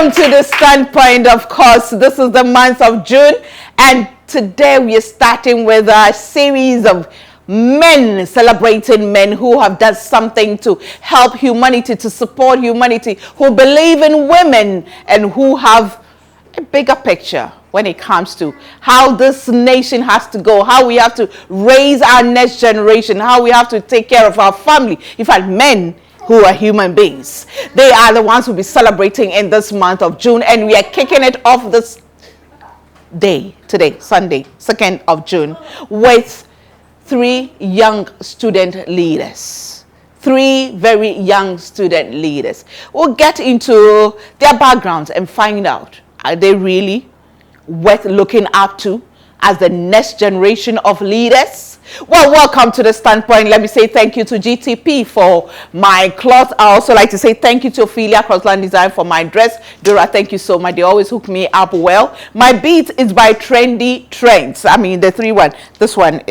Welcome to the Standpoint. Of course, this is the month of June, and today we are starting with a series of men, celebrating men who have done something to help humanity, to support humanity, who believe in women, and who have a bigger picture when it comes to how this nation has to go, how we have to raise our next generation, how we have to take care of our family. In fact, men who are human beings, they are the ones who will be celebrating in this month of June, and we are kicking it off this day, today, Sunday, 2nd of June, with 3 young student leaders. 3 very young student leaders. We'll get into their backgrounds and find out, are they really worth looking up to as the next generation of leaders? Well, welcome to the Standpoint. Let me say thank you to GTP for my cloth. I also like to say thank you to Ophelia Crossland Design for my dress. Dora, thank you so much. They always hook me up well. My beat is by Trendy Trends. I mean, the 3-1. This one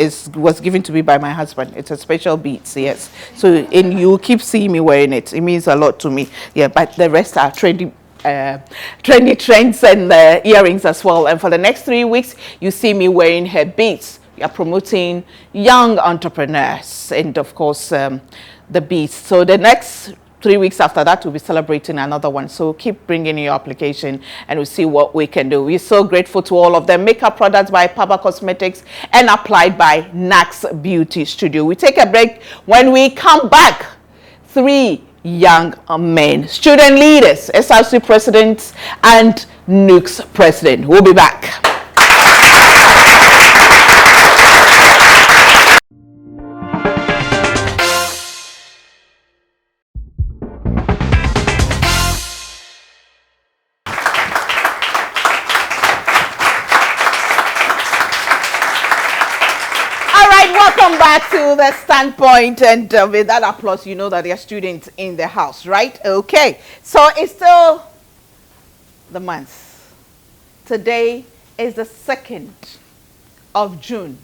was given to me by my husband. It's a special beat, yes. So you keep seeing me wearing it. It means a lot to me. Yeah, but the rest are trendy trends and earrings as well. And for the next 3 weeks, you see me wearing her beads. We are promoting young entrepreneurs and, of course, the beads. So the next 3 weeks after that, we'll be celebrating another one. So keep bringing your application and we'll see what we can do. We're so grateful to all of them. Makeup products by Papa Cosmetics and applied by Nax Beauty Studio. We take a break. When we come back, 3 young men, student leaders, SRC presidents, and NUCS president. We'll be back. Welcome back to the Standpoint, and with that applause, you know that there are students in the house, right? Okay, so it's still the month. Today is the 2nd of June,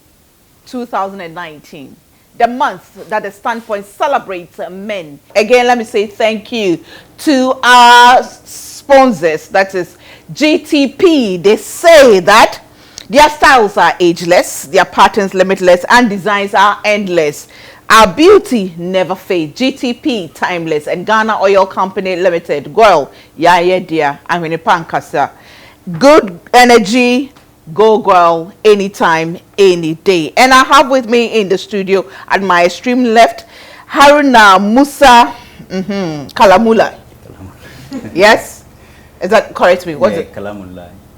2019. The month that the Standpoint celebrates men. Again, let me say thank you to our sponsors, that is GTP. They say that their styles are ageless, their patterns limitless, and designs are endless. Our beauty never fades. GTP, timeless, and Ghana Oil Company Limited. Girl, yeah, dear. I'm in a pankasa. Good energy, go girl, anytime, any day. And I have with me in the studio at my extreme left, Haruna Musa Kalamulai. Yes? Is that correct me? What's it?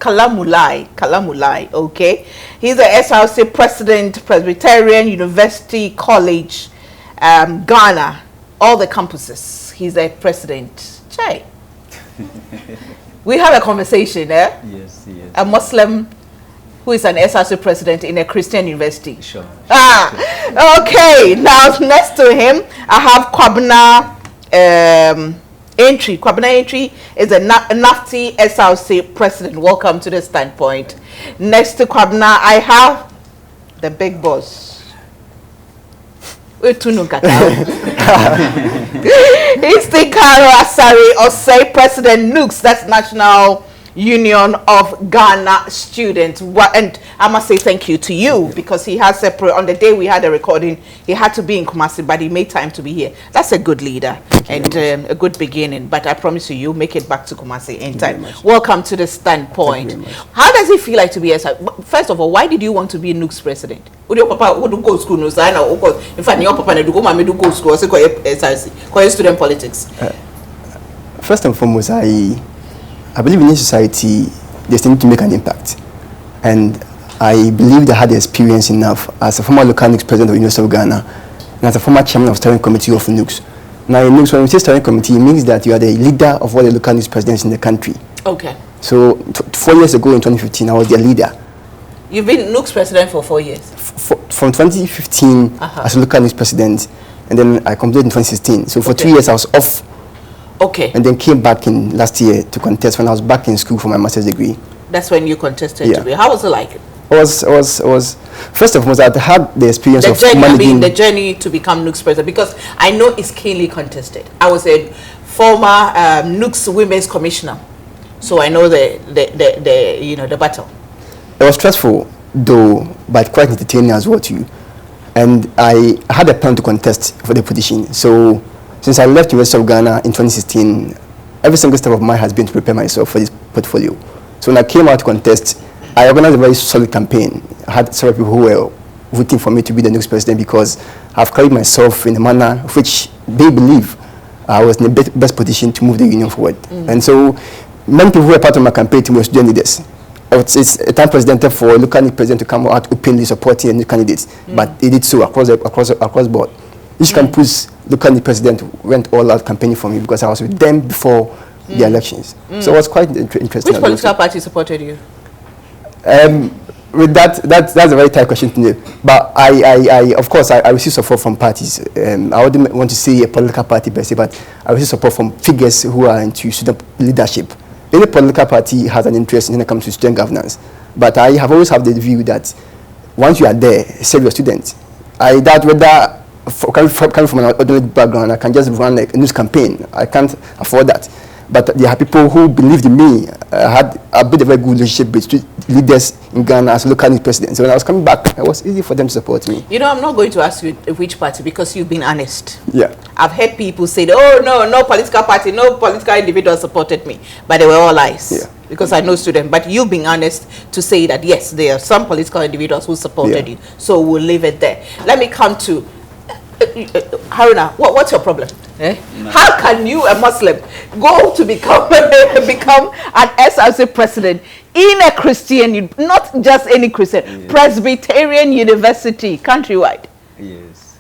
Kalamulai, okay. He's the SRC president, Presbyterian University College, Ghana, all the campuses. He's a president. Chai. We have a conversation, eh? Yes. A Muslim who is an SRC president in a Christian university. Sure. Okay. Now, next to him, I have Kwabena Entry. Kwabena Entry is a NAFTI SRC president. Welcome to the Standpoint. Next to Kwabena, I have the big boss. He's the Karo Asari Osei President NUCS, that's National Union of Ghana Students. And I must say thank you to you, because he has separate, on the day we had a recording, he had to be in Kumasi, but he made time to be here. That's a good leader and a good beginning, but I promise you, you'll make it back to Kumasi in time. Welcome to the Standpoint. How does it feel like to be first of all, why did you want to be NUCS president? Would your papa would go school? No, in fact, your papa do go mama do go school. SRC, student politics. First and foremost, I believe in this society, there's need to make an impact. And I believe that I had the experience enough as a former local NUCS president of the University of Ghana and as a former chairman of steering committee of NUCS. Now, in NUCS, when we say steering committee, it means that you are the leader of all the local NUCS presidents in the country. Okay. So, 4 years ago in 2015, I was their leader. You've been NUCS president for 4 years? From 2015 as a local NUCS president, and then I completed in 2016. So, for 3 years, I was off. Okay. And then came back in last year to contest when I was back in school for my master's degree. That's when you contested to be. How was it like? It was first of all, I had the experience of managing the journey to become NUCS president, because I know it's keenly contested. I was a former NUCS Women's Commissioner So I know the battle. It was stressful, though, but quite entertaining as well too. And I had a plan to contest for the position. So since I left University of Ghana in 2016, every single step of mine has been to prepare myself for this portfolio. So when I came out to contest, I organized a very solid campaign. I had several people who were voting for me to be the next president because I've carried myself in a manner which they believe I was in the best position to move the union forward. And so many people who were part of my campaign team were student leaders. It's a time president for local president to come out openly supporting a new candidate, but they did so across board. Each campus local president went all out campaigning for me because I was with them before the elections. So it was quite interesting. Which political party supported you? With that's a very tight question to me. But I of course I received support from parties. I wouldn't want to say a political party per se, but I received support from figures who are into student leadership. Any political party has an interest when it comes to student governance, but I have always had the view that once you are there, serve your students. I doubt whether coming from an ordinary background, I can just run a news campaign. I can't afford that. But there are people who believed in me. I had a bit of a good relationship with leaders in Ghana as local news president. So when I was coming back, it was easy for them to support me. You know, I'm not going to ask you which party because you've been honest. Yeah. I've heard people say, oh, no political party, no political individual supported me. But they were all lies. Yeah. Because I know students. But you've been honest to say that, yes, there are some political individuals who supported you. So we'll leave it there. Let me come to Haruna, what's your problem? No. How can you, a Muslim, go to become an SRC president in a Christian, not just any Christian, Presbyterian university, countrywide? Yes.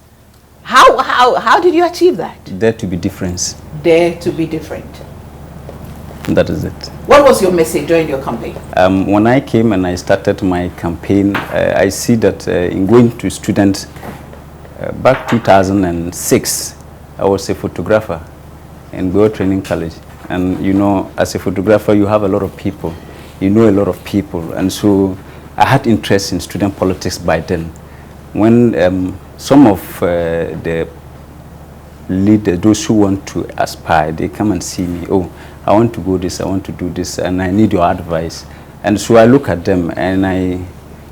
How did you achieve that? Dare to be different. Dare to be different. That is it. What was your message during your campaign? When I came and I started my campaign, I see that in going to students, back 2006, I was a photographer in Goa Training College. And you know, as a photographer, you have a lot of people. You know a lot of people. And so I had interest in student politics by then. When some of the leaders, those who want to aspire, they come and see me. Oh, I want to go this, I want to do this, and I need your advice. And so I look at them and I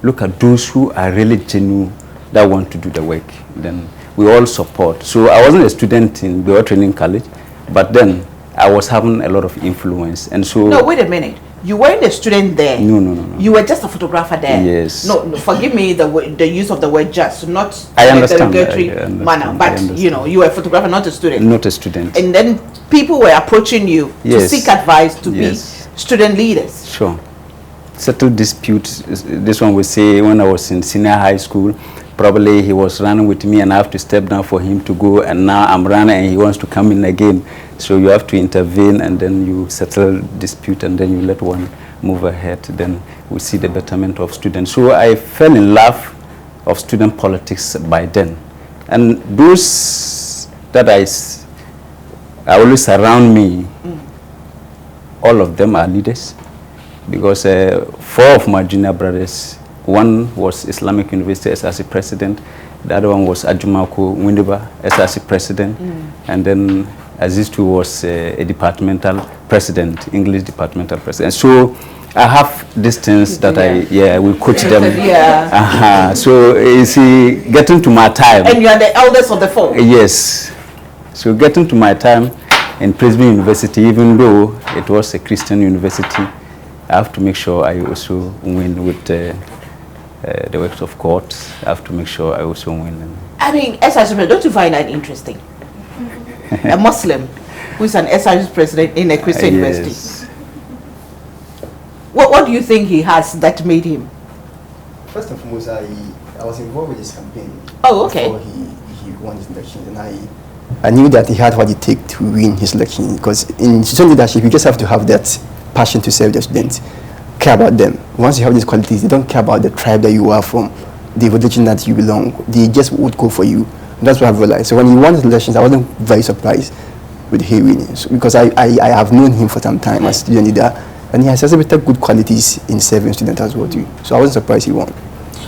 look at those who are really genuine that want to do the work. Then we all support. So I wasn't a student in Goa Training College, but then I was having a lot of influence. And so no, wait a minute. You weren't a student there. No. You were just a photographer there. Yes. No, forgive me the use of the word "just," not I understand, in a derogatory manner. But you know, you were a photographer, not a student. Not a student. And then people were approaching you to seek advice to be student leaders. Sure. Settle disputes. This one we say when I was in senior high school. Probably he was running with me and I have to step down for him to go, and now I'm running and he wants to come in again. So you have to intervene and then you settle dispute and then you let one move ahead. Then we see the betterment of students. So I fell in love of student politics by then. And those that I always surround me, all of them are leaders. Because 4 of my junior brothers, one was Islamic University SRC president, the other one was Ajumako Windiba SRC president, and then Aziz was a departmental president, English departmental president. So I have these things that we coach them. So you see, getting to my time. And you are the eldest of the 4? Yes. So getting to my time in Presbyterian University, even though it was a Christian university, I have to make sure I also win with the works of God. I have to make sure I also win. I mean, SRC, don't you find that interesting? A Muslim who is an SRC president in a Christian university. What do you think he has that made him? First and foremost, I was involved with his campaign. Oh, okay. Before he won his election, and I knew that he had what it takes to win his election, because in student leadership, you just have to have that passion to serve the students, care about them. Once you have these qualities, they don't care about the tribe that you are from, the religion that you belong. They just would go for you. That's what I've realized. So when he won his elections, I wasn't very surprised with him winning, because I have known him for some time as student leader, and he has exhibited good qualities in serving students as well too. So I wasn't surprised he won.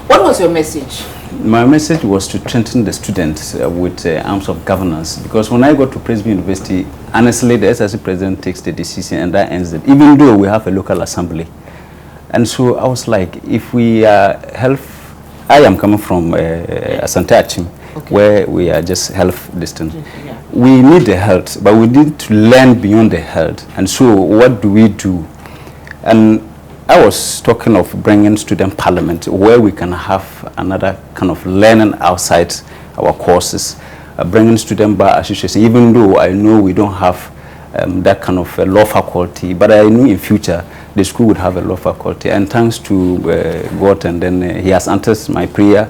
What was your message My message was to strengthen the students with arms of governance, because when I got to Presby University, honestly, the SRC president takes the decision and that ends it, even though we have a local assembly. And so I was like, if we I am coming from Asante Achim, where we are just health distant. Yeah. We need the health, but we need to learn beyond the health. And so what do we do? And I was talking of bringing student parliament where we can have another kind of learning outside our courses, bringing student bar association, even though I know we don't have that kind of law faculty, but I knew in future the school would have a law faculty. And thanks to God, and then he has answered my prayer.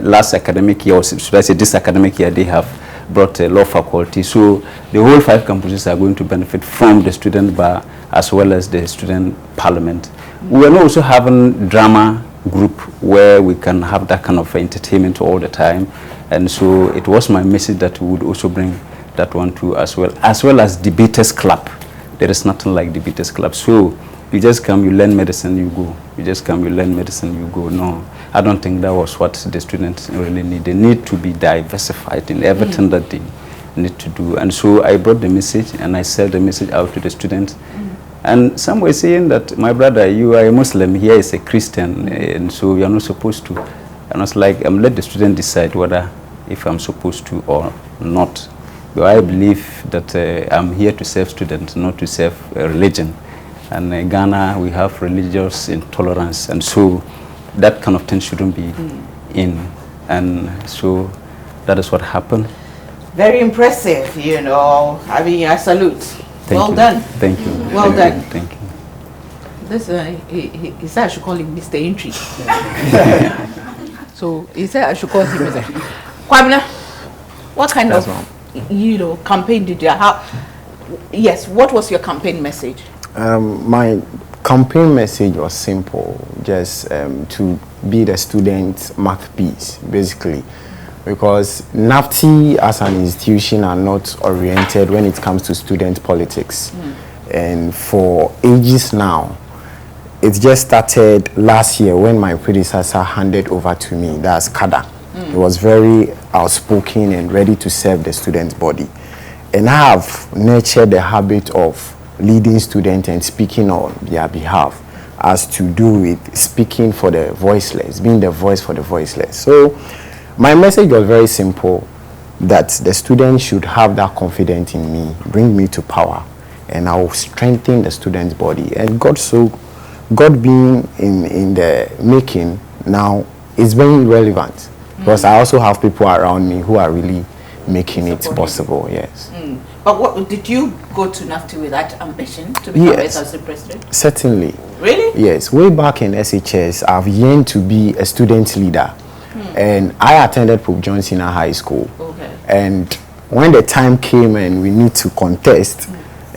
Last academic year, or should I say this academic year, they have brought a law faculty. So the whole 5 campuses are going to benefit from the student bar as well as the student parliament. We are also having drama group where we can have that kind of entertainment all the time. And so it was my message that we would also bring that one too, as well as debaters club. There is nothing like debaters club. So you just come, you learn medicine, you go. You just come, you learn medicine, you go. No, I don't think that was what the students really need. They need to be diversified in everything that they need to do. And so I brought the message and I sell the message out to the students. And some were saying that, my brother, you are a Muslim, here is a Christian, and so you are not supposed to. And I was like, let the student decide whether if I'm supposed to or not. But I believe that I'm here to serve students, not to serve religion. And in Ghana, we have religious intolerance, and so that kind of thing shouldn't be in. And so that is what happened. Very impressive, you know. I mean, I salute. Well done. Thank you. Well done. Thank you. This he said I should call him Mr. Entry. So he said I should call him Mr. Kwabena, what kind of campaign did you have? Yes, what was your campaign message? My campaign message was simple, just to be the student mouthpiece, basically. Because NAFTI as an institution are not oriented when it comes to student politics. And for ages now, it just started last year when my predecessor handed over to me, that's Kada. He was very outspoken and ready to serve the student body. And I have nurtured the habit of leading students and speaking on their behalf, as to do with speaking for the voiceless, being the voice for the voiceless. So my message was very simple, that the students should have that confidence in me, bring me to power, and I will strengthen the student's body. And God being in the making now is very relevant, because I also have people around me who are really making it possible. Yes. But what did you go to NAFTI with that ambition to become SRC president? Certainly. Really? Yes. Way back in SHS, I've yearned to be a student leader. And I attended Pope John Senior High School. Okay. And when the time came and we need to contest,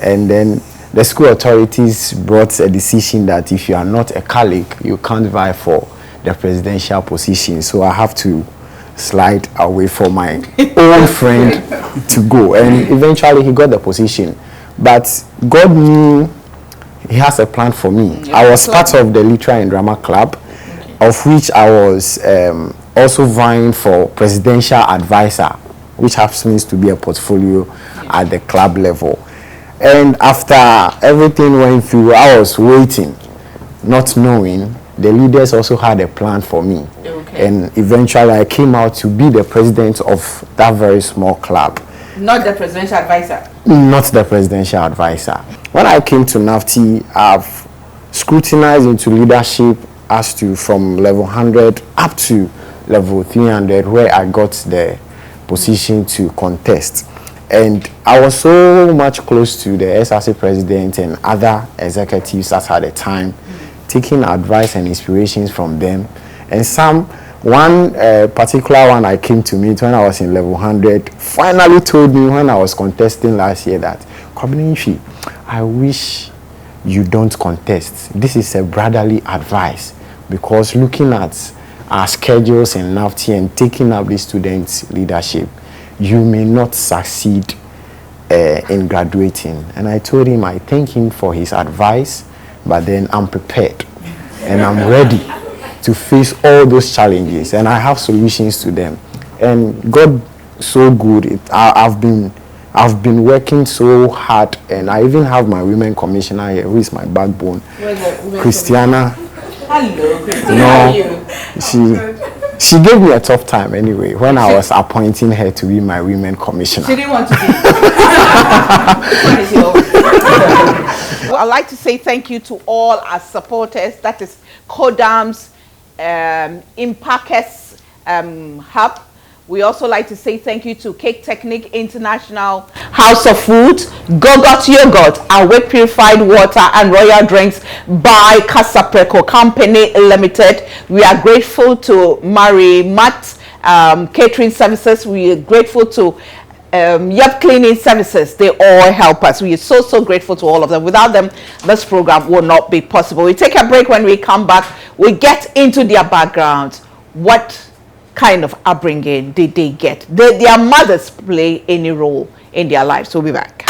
and then the school authorities brought a decision that if you are not a Catholic, you can't vie for the presidential position. So I have to slide away from my own friend to go. And eventually he got the position. But God knew he has a plan for me. I was part of the Literary and Drama Club, of which I was also vying for presidential advisor, which happens to be a portfolio at the club level. And after everything went through, I was waiting, not knowing the leaders also had a plan for me. Okay. And eventually I came out to be the president of that very small club. Not the presidential advisor? Not the presidential advisor. When I came to NAFTI, I've scrutinized into leadership as to from level 100 up to level 300, where I got the position to contest. And I was so much close to the SRC president and other executives at the time, taking advice and inspirations from them. And one particular one I came to meet when I was in level 100 finally told me when I was contesting last year that, Kwabena, I wish you don't contest. This is a brotherly advice, because looking at our schedules in NAFTI and taking up the students' leadership, you may not succeed in graduating. And I told him I thank him for his advice, but then I'm prepared and I'm ready to face all those challenges, and I have solutions to them. And God, so good. I've been working so hard, and I even have my women commissioner here, who is my backbone, Christiana. Hello, Christiana. No, How are you? she gave me a tough time anyway when I was appointing her to be my women commissioner. She didn't want to be. I'd like to say thank you to all our supporters. That is Kodam's Impakes Hub. We also like to say thank you to Cake Technique International, House of Foods, Gogot Yogurt, and Wet Purified Water and Royal Drinks by Casapreco Company Limited. We are grateful to Mary Matt Catering Services. We are grateful to Yep Cleaning Services. They all help us. We are so grateful to all of them. Without them, this program would not be possible. We take a break. When we come back, we get into their background. What kind of upbringing did they get? Did their mothers play any role in their lives? We'll be back.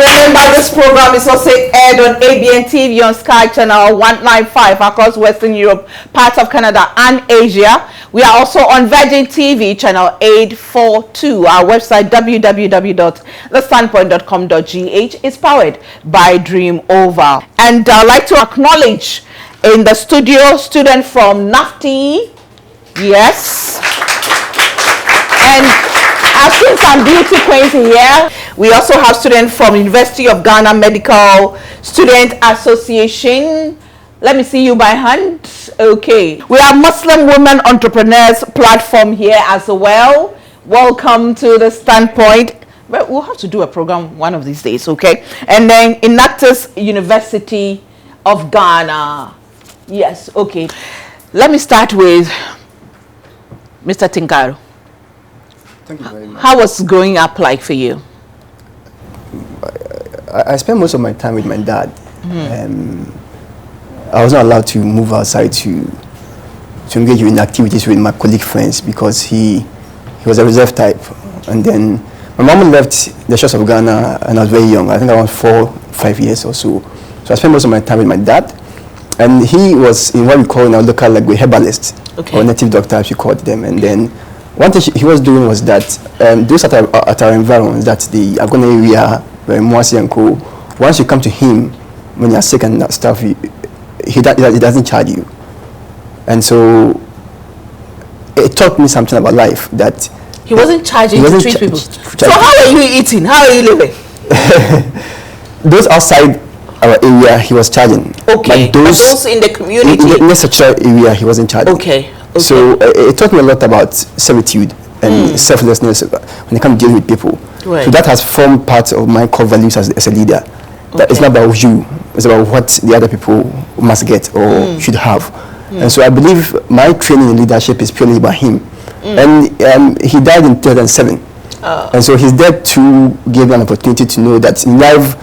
Remember, this program is also aired on ABN TV on Sky Channel 195 across Western Europe, parts of Canada and Asia. We are also on Virgin TV Channel 842. Our website www.thestandpoint.com.gh is powered by Dream Over. And I'd like to acknowledge in the studio student from NAFTI. Yes. And I've seen some beauty queens here. We also have students from University of Ghana Medical Student Association. Let me see you by hand. Okay. We have Muslim Women Entrepreneurs platform here as well. Welcome to the Standpoint. Well, we'll have to do a program one of these days, okay? And then Enlightening University of Ghana. Yes, okay. Let me start with Mr. Tinkaro. Thank you very much. How was growing up like for you? I spent most of my time with my dad. I was not allowed to move outside to engage in activities with my colleague friends because he was a reserve type. And then my mom left the shores of Ghana and I was very young. I think around 4-5 years or so. So I spent most of my time with my dad. And he was in what we call in our local language herbalist, okay, or native doctor as we called them. And then one thing he was doing was that those at our environment, that the Agona area, Mwasi and Co, once you come to him when you're sick and stuff, he doesn't charge you. And so it taught me something about life, that he wasn't charging to treat people. So how are you eating? How are you living? Those outside our area he was charging. Okay. But those in the community? In the such area he wasn't charging. Okay. So it taught me a lot about servitude and selflessness when it comes to dealing with people. Right. So that has formed part of my core values as a leader. That it's not about you, it's about what the other people must get or should have. And so I believe my training in leadership is purely about him. And he died in 2007. And so his death too gave me an opportunity to know that in life,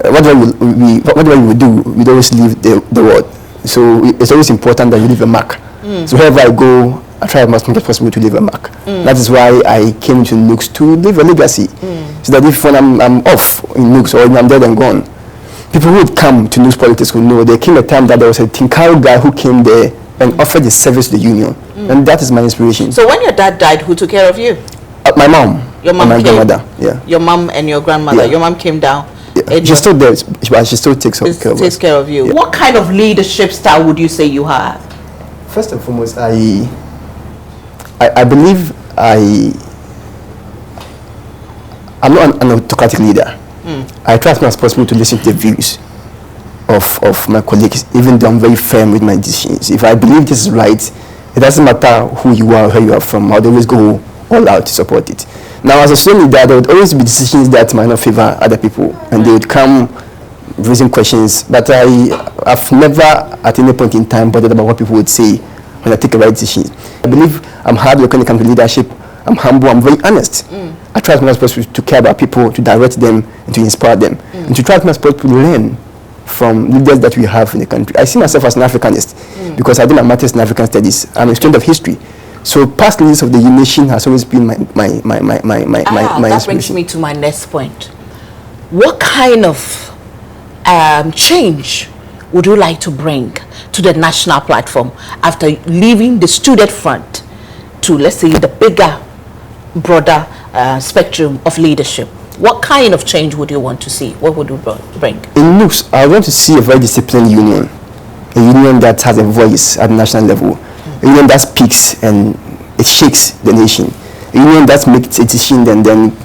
whatever we do, we always leave the world. So it's always important that you leave a mark. So wherever I go, I try as much as possible to leave a mark. That is why I came to Nooks to leave a legacy. So that if when I'm off in Nooks or when I'm dead and gone, people who would come to Nooks Politics will know there came a time that there was a Tinkaro guy who came there and offered his service to the union. And that is my inspiration. So when your dad died, who took care of you? My mom. Your mom and my came, grandmother. Yeah. Your mom and your grandmother. Yeah. Your mom came down. Yeah. She's still there, but she still takes care of us. Takes care of you. Yeah. What kind of leadership style would you say you have? First and foremost, I believe I'm not an autocratic leader. I try as much as possible to listen to the views of my colleagues, even though I'm very firm with my decisions. If I believe this is right, it doesn't matter who you are or where you are from, I'll always go all out to support it. Now, as a student leader, there would always be decisions that might not favor other people, and they would come raising questions, but I've never at any point in time bothered about what people would say when I take a right decision. I believe I'm hard working when it comes to leadership. I'm humble, I'm very honest. I try as much as possible to care about people, to direct them, and to inspire them, and to try as much as possible to learn from leaders that we have in the country. I see myself as an Africanist because I did my master's in African studies. I'm a student of history. So past leaders of the nation has always been my that inspiration. brings me to my next point. What kind of change would you like to bring to the national platform after leaving the student front to, let's say, the bigger, broader spectrum of leadership? What kind of change would you want to see? What would you bring? In looks, I want to see a very disciplined union, a union that has a voice at the national level, a union that speaks and it shakes the nation, a union that makes a decision and then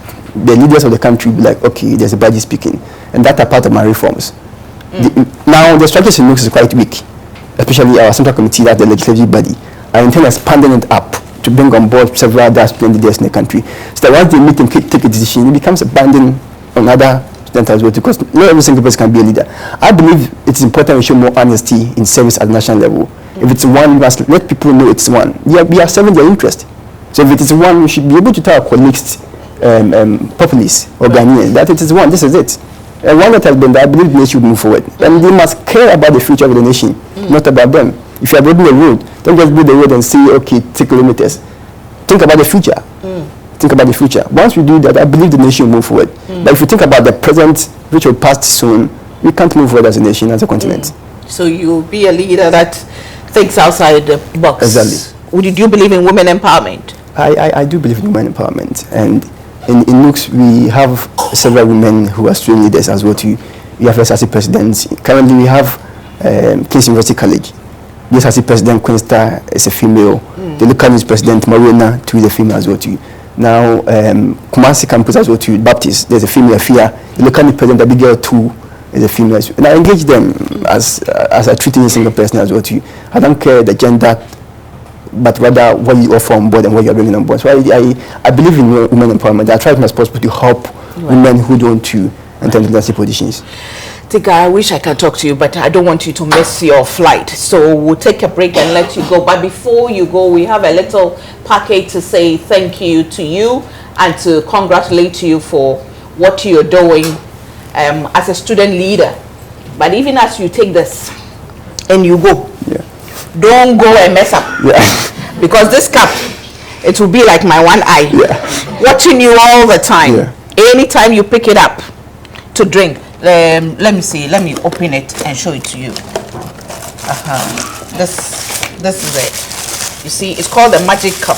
the leaders of the country be like, okay, there's a body speaking, and that are part of my reforms. Now, the structures in looks is quite weak, especially our central committee, that's the legislative body. I intend expanding it up to bring on board several other student leaders in the country, so that once they meet and take a decision, it becomes a binding on other students as well, because not every single person can be a leader. I believe it's important we show more honesty in service at the national level. If it's one, we must let people know it's one. We are serving their interest. So if it is one, we should be able to tell our colleagues, populists or Ghanaians, that it is one, this is it. And one that has been there, I believe the nation should move forward. And they must care about the future of the nation, not about them. If you are building a road, don't just build the road and say, okay, 3 kilometers. Think about the future. Think about the future. Once we do that, I believe the nation will move forward. But if you think about the present, which will pass soon, we can't move forward as a nation, as a continent. So you'll be a leader that thinks outside the box. Exactly. Do you believe in women empowerment? I do believe in women empowerment. And in Nooks, we have several women who are student leaders as well too. We have SRC presidents. Currently, we have King's University College. The SRC president, Queen Star, is a female. The local news president, Marina, too, is a female as well too. Now, Kumasi campus as well too, Baptist, there's a female Afia. The local news president, Abigail, too, is a female. And I engage them as I treat any single person as well too. I don't care the gender, but rather what you offer on board and what you are bringing on board. So I believe in women empowerment. I try as much as possible to help women who don't to enter into leadership positions. Tika, I wish I could talk to you, but I don't want you to miss your flight. So we'll take a break and let you go. But before you go, we have a little package to say thank you to you and to congratulate you for what you're doing as a student leader. But even as you take this and you go, don't go and mess up. Because this cup, it will be like my one eye, watching you all the time. Anytime you pick it up to drink, let me see, let me open it and show it to you. This is it. You see, it's called the magic cup.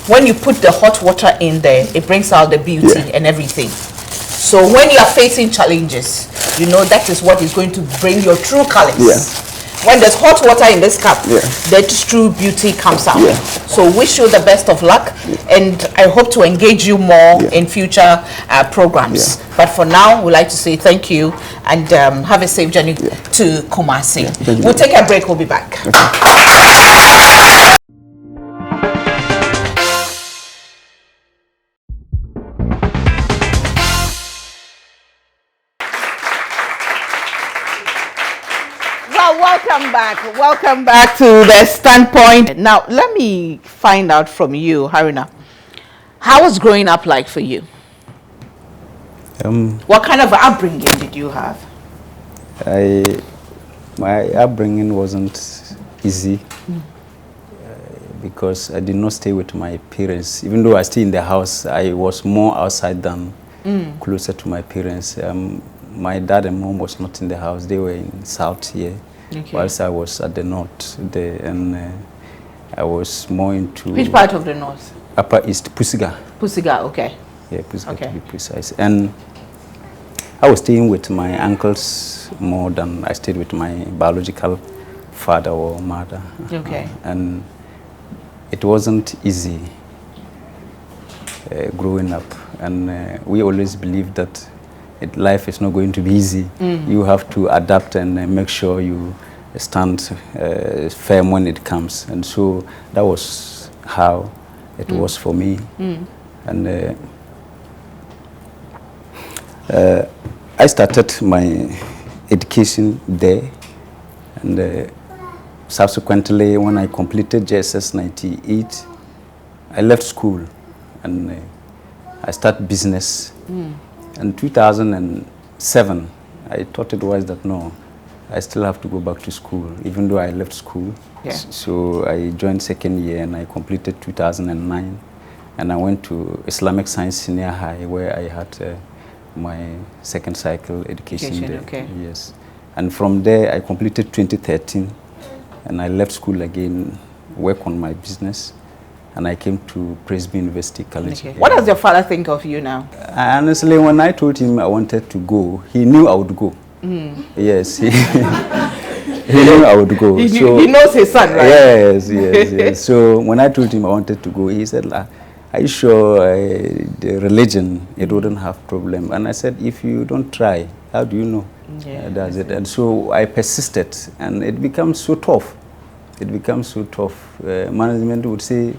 When you put the hot water in there, it brings out the beauty and everything. So when you are facing challenges, you know that is what is going to bring your true colors. When there's hot water in this cup, that true beauty comes out. So wish you the best of luck, and I hope to engage you more in future programs. But for now, we'd like to say thank you and have a safe journey to Kumasi. We'll take a break. We'll be back. Welcome back to the Standpoint. Now, let me find out from you, Haruna. How was growing up like for you? What kind of upbringing did you have? My upbringing wasn't easy because I did not stay with my parents. Even though I stayed in the house, I was more outside than closer to my parents. My dad and mom was not in the house. They were in South here. Whilst I was at the north, and I was more into... Which part of the north? Upper East, Pusiga. Pusiga, okay. Yeah, Pusiga to be precise. And I was staying with my uncles more than I stayed with my biological father or mother. Okay. And it wasn't easy growing up. And we always believed that life is not going to be easy. You have to adapt and make sure you stand firm when it comes. And so that was how it was for me. And I started my education there. And subsequently, when I completed JSS 98, I left school and I started business. In 2007, I thought it was that no, I still have to go back to school, even though I left school. Yeah. So I joined second year and I completed 2009. And I went to Islamic Science Senior High, where I had my second cycle education there. Okay. Yes. And from there, I completed 2013. And I left school again, work on my business. And I came to Presby University College. Okay. What does your father think of you now? Honestly, when I told him I wanted to go, he knew I would go. Yes, he knew I would go. He knows his son, right? Yes. So when I told him I wanted to go, he said, are you sure the religion, it wouldn't have problem? And I said, if you don't try, how do you know? Yeah, that's it. And so I persisted, and it becomes so tough. It becomes so tough. Management would say,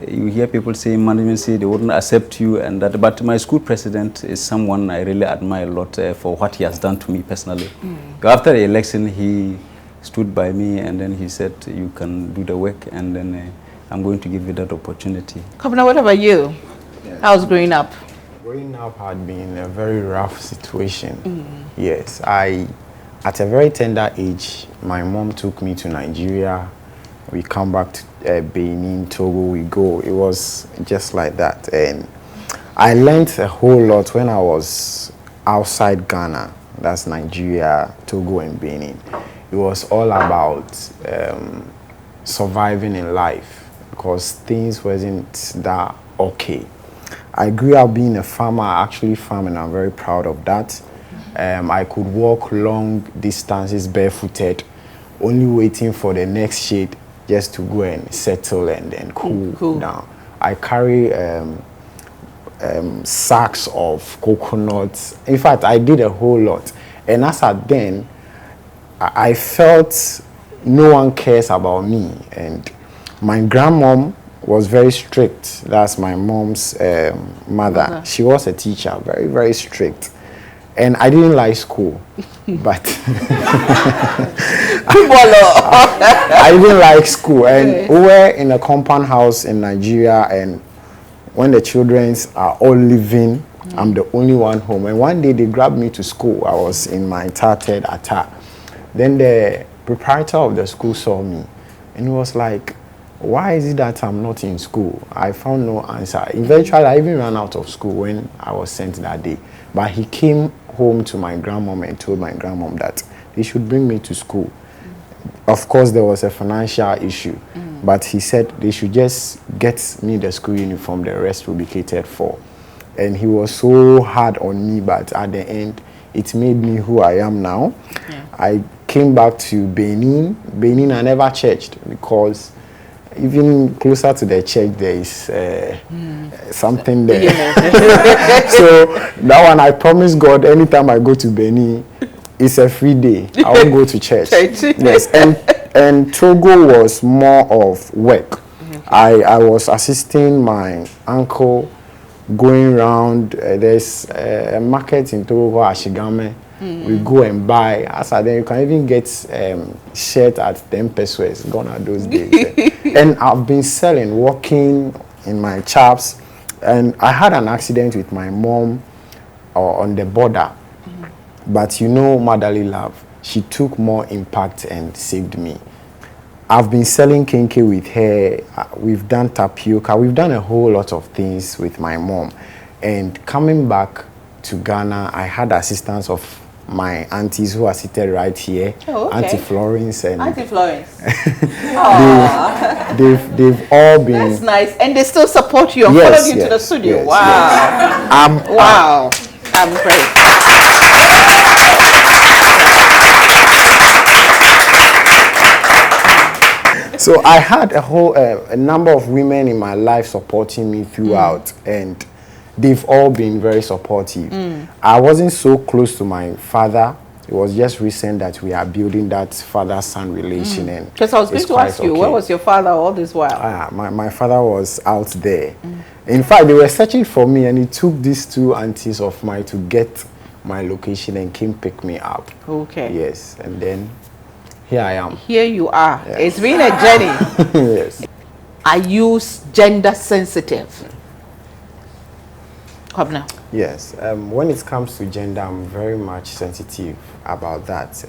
you hear people say, management say they wouldn't accept you and that, but my school president is someone I really admire a lot for what he has done to me personally. After the election, he stood by me and then he said, you can do the work, and then I'm going to give you that opportunity. Governor, what about you? Yes. How's growing up? Growing up had been a very rough situation. Yes, at a very tender age, my mom took me to Nigeria. We come back to Benin, Togo, we go. It was just like that. And I learned a whole lot when I was outside Ghana. That's Nigeria, Togo, and Benin. It was all about surviving in life, because things wasn't that okay. I grew up being a farmer. I actually farm, and I'm very proud of that. I could walk long distances barefooted, only waiting for the next shade just to go and settle and then cool down. I carry sacks of coconuts. In fact, I did a whole lot. And as at then, I felt no one cares about me. And my grandmom was very strict. That's my mom's mother. She was a teacher, very, very strict. And I didn't like school, but I didn't like school. And we were in a compound house in Nigeria, and when the children are all leaving, I'm the only one home. And one day they grabbed me to school. I was in my tattered attire. Then the proprietor of the school saw me, and he was like, why is it that I'm not in school? I found no answer. Eventually, I even ran out of school when I was sent that day. But he came home to my grandmom and told my grandmom that they should bring me to school. Of course, there was a financial issue, but he said they should just get me the school uniform, the rest will be catered for. And he was so hard on me, but at the end, it made me who I am now. I came back to Benin. Benin, I never churched, because even closer to the church, there is something there. So that one, I promise God, anytime I go to Benin, it's a free day. I won't go to church. Yes, and Togo was more of work. I was assisting my uncle going around. There's a market in Togo called Ashigame. We go and buy. As then you can even get shirt at 10 pesos. Gone are those days. And I've been selling, working in my chaps. And I had an accident with my mom on the border. But you know, motherly love, she took more impact and saved me. I've been selling kenke with her. We've done tapioca. We've done a whole lot of things with my mom. And coming back to Ghana, I had assistance of my aunties who are seated right here. Auntie Florence and Auntie Florence. they've all been. That's nice, and they still support you and followed you to the studio. Yes, wow, yes. Wow, I'm great. So I had a number of women in my life supporting me throughout, and they've all been very supportive. I wasn't so close to my father. It was just recent that we are building that father-son relation. And because I was going to ask you, where was your father all this while? My father was out there. In fact, they were searching for me, and it took these two aunties of mine to get my location and came pick me up. Okay. Yes, and then here I am. Here you are. Yes. It's been a journey. Yes. Are you gender sensitive? Kwabena? Yes, when it comes to gender, I'm very much sensitive about that,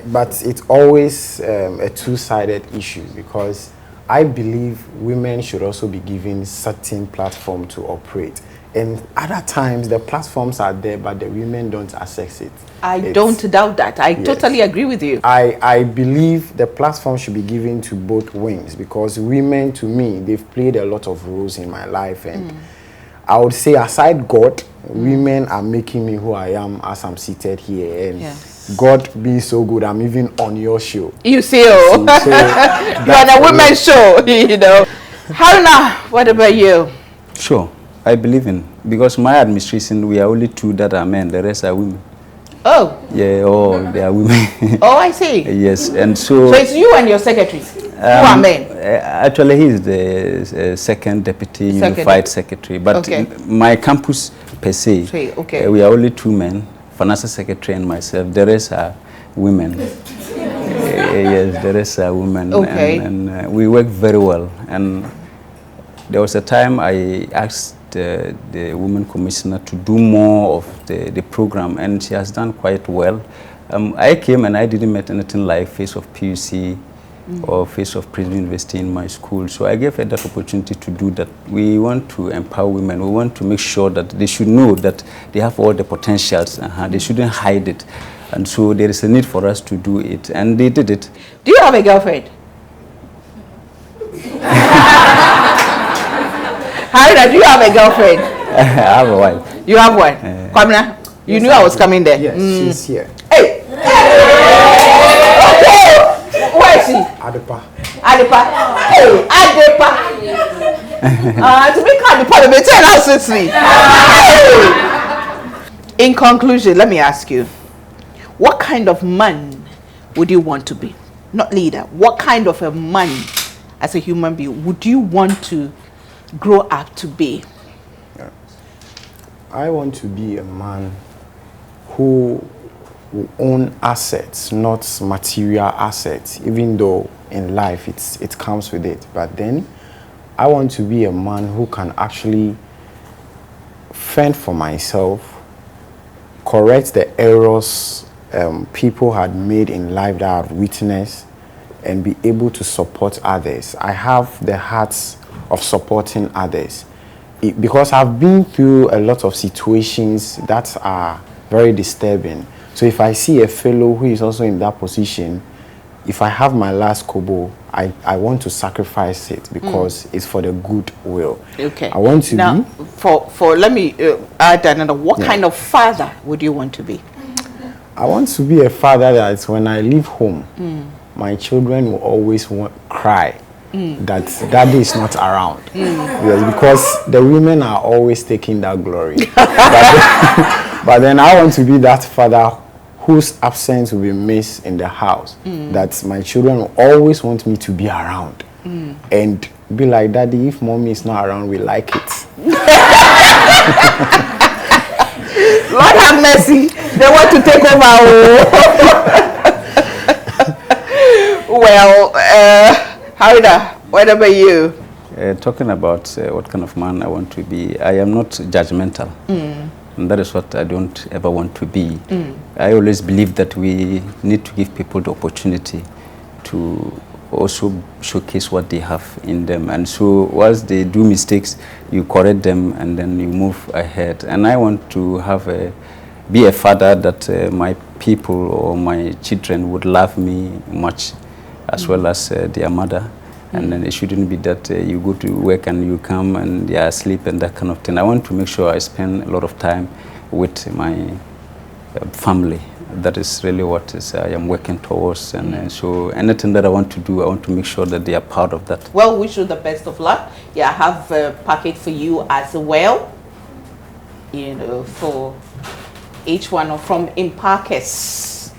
but it's always a two-sided issue, because I believe women should also be given certain platform to operate. And other times, the platforms are there, but the women don't access it. I don't doubt that. I totally agree with you. I believe the platform should be given to both wings, because women, to me, they've played a lot of roles in my life. And I would say, aside God, women are making me who I am as I'm seated here. And God being so good, I'm even on your show. You see, oh. So you're on a women's show, you know. Haruna, what about you? Sure. I believe in, because my administration, we are only 2 that are men, the rest are women. Oh. Yeah, they are women. Oh, I see. Yes, and so... So it's you and your secretary who are men? Actually, he is the second deputy unified secretary, but my campus per se, we are only 2 men, financial secretary and myself. The rest are women. Yes, the rest are women. Okay. And we work very well. And there was a time I asked the women commissioner to do more of the program, and she has done quite well. I came and I didn't meet anything like Face of PUC or Face of Prison University in my school, so I gave her that opportunity to do that. We want to empower women. We want to make sure that they should know that they have all the potentials. They shouldn't hide it, and so there is a need for us to do it, and they did it. Do you have a girlfriend? Haruna, do you have a girlfriend? I have a wife. You have one? Kwabena, you knew I was coming there. Yes, she's here. Hey! Okay! Where is she? Adepa. Adepa. Hey, Adepa. To make Adepa, they tell us sweetly. In conclusion, let me ask you, what kind of man would you want to be? Not leader. What kind of a man, as a human being, would you want to grow up to be? I want to be a man who will own assets, not material assets, even though in life it comes with it. But then I want to be a man who can actually fend for myself, correct the errors people had made in life that I've witnessed, and be able to support others. I have the hearts of supporting others, because I've been through a lot of situations that are very disturbing. So if I see a fellow who is also in that position, if I have my last kobo, I want to sacrifice it, because it's for the good will. Okay. I want to now, be... for let me add another. What kind of father would you want to be? I want to be a father that when I leave home, my children will always cry that daddy is not around. Yes, because the women are always taking that glory. but then I want to be that father whose absence will be missed in the house, that my children will always want me to be around, and be like, daddy, if mommy is not around, we like it. Lord have mercy, they want to take over. Well, Haruna, what about you? Talking about what kind of man I want to be, I am not judgmental. And that is what I don't ever want to be. I always believe that we need to give people the opportunity to also showcase what they have in them. And so once they do mistakes, you correct them and then you move ahead. And I want to be a father that my people or my children would love me much, as well as their mother. And then it shouldn't be that you go to work and you come and they are asleep and that kind of thing. I want to make sure I spend a lot of time with my family. That is really what I am working towards. And so anything that I want to do, I want to make sure that they are part of that. Well, wish you the best of luck. Yeah, I have a package for you as well, you know, for each one from Imparkes.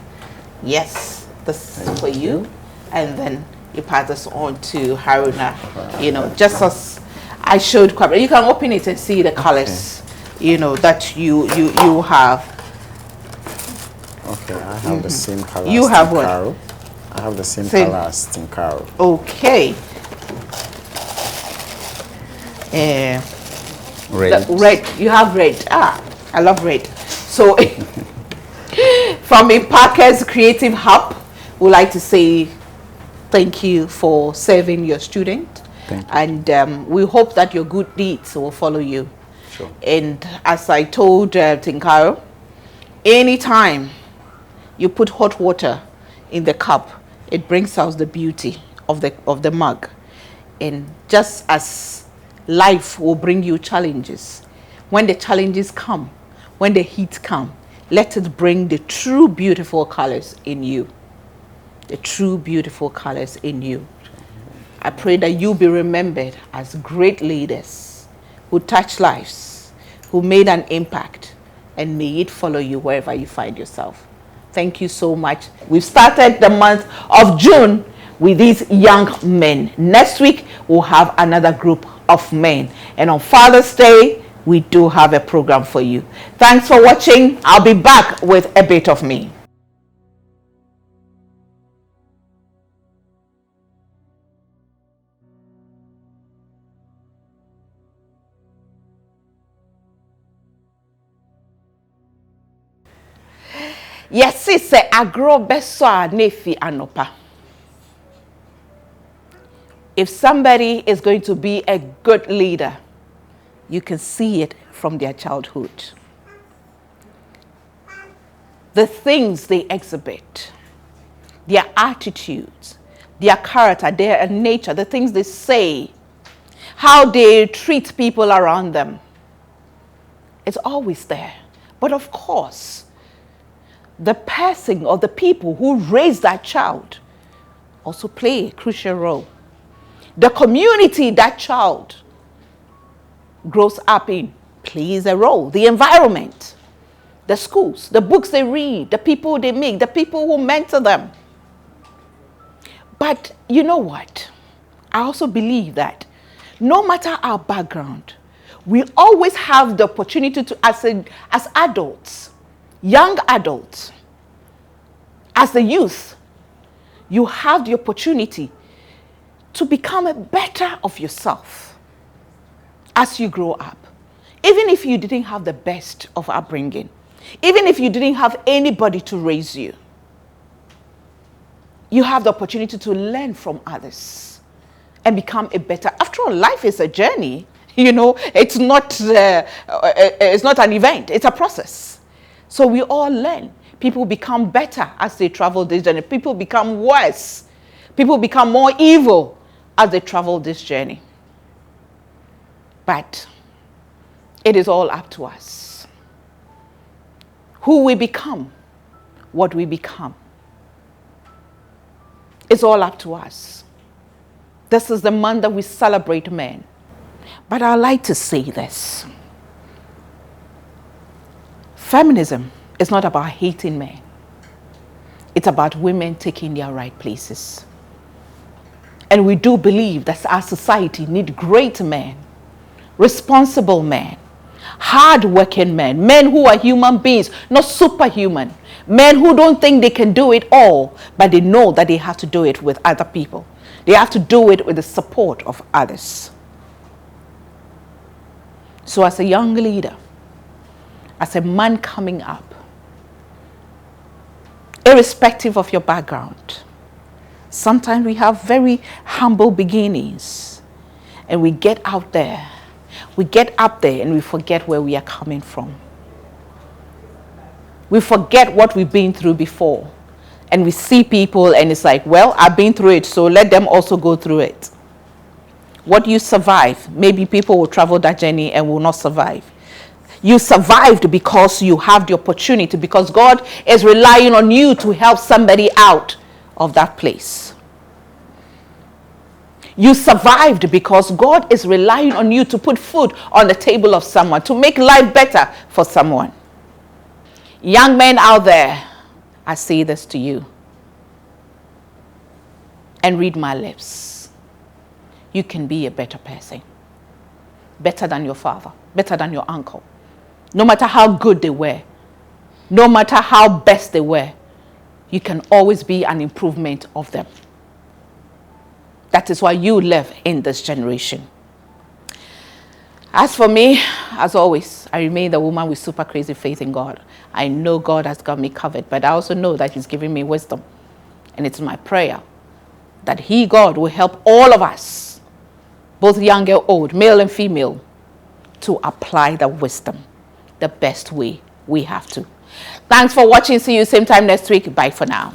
Yes, this is for you. And then you pass this on to Haruna, you know, just as I showed Kwabena. You can open it and see the colors, you know, that you have. Okay, I have the same color. You as have Tim what? Carroll. I have the same color as Tim Carroll. Okay. Red. Red. You have red. Ah, I love red. So from Parker's Creative Hub, we'd like to say thank you for serving your student. Thank you. And we hope that your good deeds will follow you. Sure. And as I told Tinkaro, anytime you put hot water in the cup, it brings out the beauty of the mug. And just as life will bring you challenges, when the challenges come, when the heat come, let it bring the true beautiful colors in you. The true beautiful colors in you. I pray that you be remembered as great leaders who touch lives, who made an impact, and may it follow you wherever you find yourself. Thank you so much. We've started the month of June with these young men. Next week, we'll have another group of men. And on Father's Day, we do have a program for you. Thanks for watching. I'll be back with a bit of me. Yes, it's a agro beso nefi anopa. If somebody is going to be a good leader, you can see it from their childhood. The things they exhibit, their attitudes, their character, their nature, the things they say, how they treat people around them. It's always there. But of course, the person or the people who raised that child also play a crucial role. The community that child grows up in plays a role. The environment, the schools, the books they read, the people they meet, the people who mentor them. But you know what? I also believe that no matter our background, we always have the opportunity to, as adults, young adults, as the youth, you have the opportunity to become a better of yourself as you grow up. Even if you didn't have the best of upbringing, even if you didn't have anybody to raise you, you have the opportunity to learn from others and become a better. After all, life is a journey. You know, it's not an event, it's a process. So we all learn. People become better as they travel this journey. People become worse. People become more evil as they travel this journey. But it is all up to us. Who we become, what we become. It's all up to us. This is the month that we celebrate men. But I like to say this. Feminism is not about hating men. It's about women taking their right places. And we do believe that our society needs great men, responsible men, hard-working men, men who are human beings, not superhuman, men who don't think they can do it all, but they know that they have to do it with other people. They have to do it with the support of others. So as a young leader, as a man coming up, irrespective of your background, sometimes we have very humble beginnings and we get out there. We get up there and we forget where we are coming from. We forget what we've been through before. And we see people and it's like, well, I've been through it, so let them also go through it. What you survive, maybe people will travel that journey and will not survive. You survived because you have the opportunity, because God is relying on you to help somebody out of that place. You survived because God is relying on you to put food on the table of someone, to make life better for someone. Young men out there, I say this to you. And read my lips. You can be a better person. Better than your father. Better than your uncle. No matter how good they were. No matter how best they were. You can always be an improvement of them. That is why you live in this generation. As for me, as always, I remain the woman with super crazy faith in God. I know God has got me covered, but I also know that he's giving me wisdom. And it's my prayer that he, God, will help all of us, both young and old, male and female, to apply the wisdom the best way we have to. Thanks for watching. See you same time next week. Bye for now.